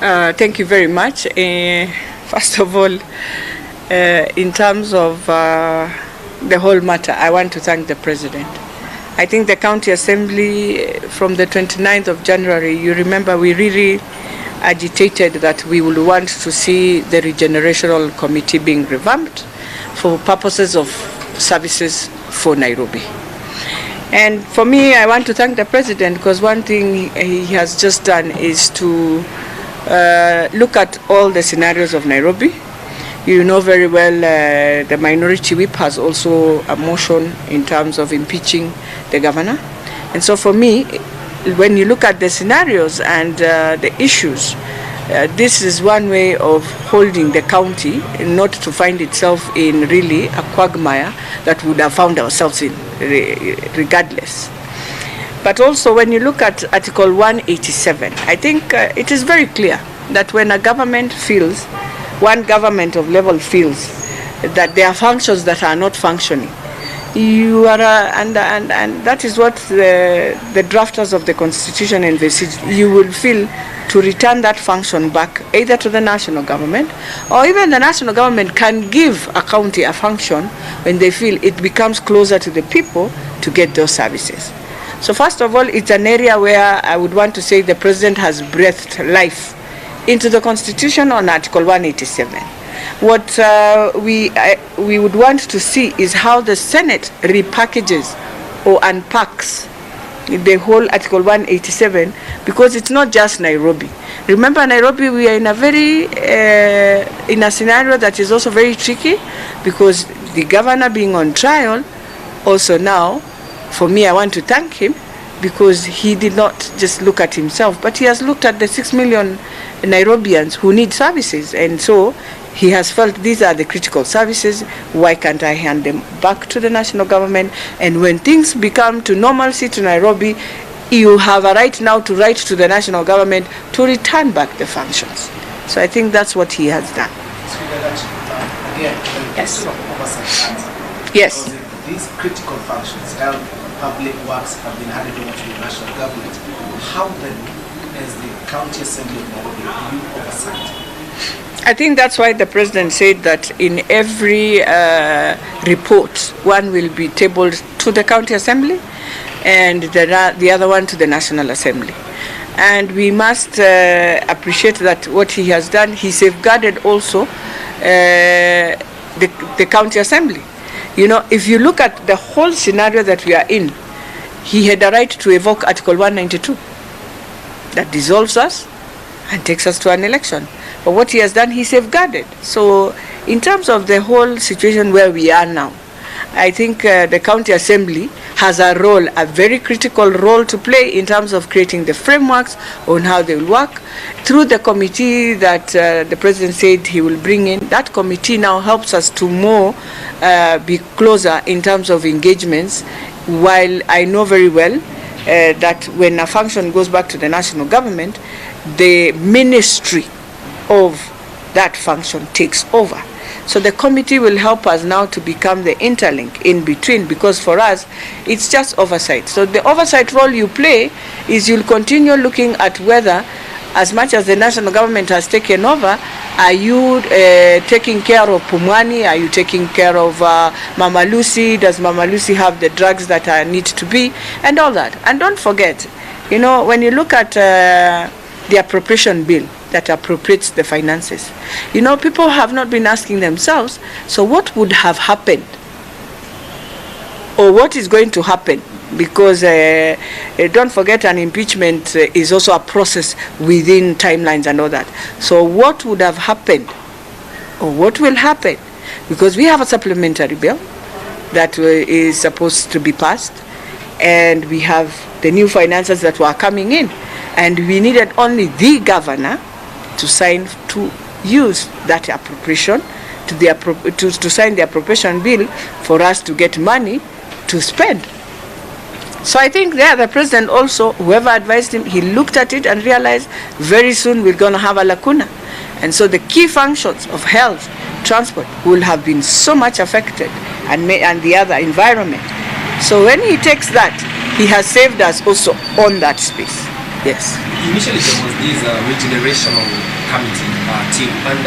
Thank you very much. First of all, in terms of the whole matter, I want to thank the President. I think the County Assembly, from the 29th of January, you remember we really agitated that we would want to see the Regenerational Committee being revamped for purposes of services for Nairobi. And for me, I want to thank the President because one thing he has just done is to look at all the scenarios of Nairobi. You know very well the minority whip has also a motion in terms of impeaching the governor. And so for me, when you look at the scenarios and the issues, this is one way of holding the county not to find itself in really a quagmire that would have found ourselves in regardless. But also when you look at Article 187, I think it is very clear that when a government feels, one government of level feels that there are functions that are not functioning, you are, and that is what the drafters of the Constitution envisage. You will feel to return that function back either to the national government, or even the national government can give a county a function when they feel it becomes closer to the people to get those services. So first of all, it's an area where I would want to say the President has breathed life into the Constitution on Article 187. What we would want to see is how the Senate repackages or unpacks the whole Article 187, because it's not just Nairobi. Remember, Nairobi, we are in a very in a scenario that is also very tricky, because the governor being on trial. Also now, for me, I want to thank him, because he did not just look at himself, but he has looked at the 6 million Nairobians who need services, and so he has felt these are the critical services. Why can't I hand them back to the national government? And when things become to normalcy to Nairobi, you have a right now to write to the national government to return back the functions. So I think that's what he has done. Yes. Yes. These critical functions, health, public works, have been handed over to the national government. How then, as the County Assembly of Nairobi, do you oversight? I think that's why the President said that in every report, one will be tabled to the County Assembly and the other one to the National Assembly. And we must appreciate that what he has done, he safeguarded also the County Assembly. You know, if you look at the whole scenario that we are in, he had a right to evoke Article 192 that dissolves us and takes us to an election. But what he has done, he safeguarded. So in terms of the whole situation where we are now, I think the County Assembly has a role, a very critical role to play in terms of creating the frameworks on how they will work. Through the committee that the President said he will bring in, that committee now helps us to more be closer in terms of engagements, while I know very well that when a function goes back to the national government, the ministry of that function takes over. So the committee will help us now to become the interlink in between, because for us, it's just oversight. So the oversight role you play is you'll continue looking at whether, as much as the national government has taken over, are you taking care of Pumwani? Are you taking care of Mama Lucy? Does Mama Lucy have the drugs that need to be? And all that. And don't forget, you know, when you look at the appropriation bill that appropriates the finances, you know, people have not been asking themselves, so what would have happened? Or what is going to happen? Because don't forget, an impeachment is also a process within timelines and all that. So what would have happened, or what will happen? Because we have a supplementary bill that is supposed to be passed, and we have the new finances that were coming in, and we needed only the governor to sign, to use that appropriation, to sign the appropriation bill for us to get money to spend. So I think there the President also, whoever advised him, he looked at it and realized very soon we're going to have a lacuna. And so the key functions of health, transport will have been so much affected, and the other, environment. So when he takes that, he has saved us also on that space. Yes. Initially there was this regenerational committee team, and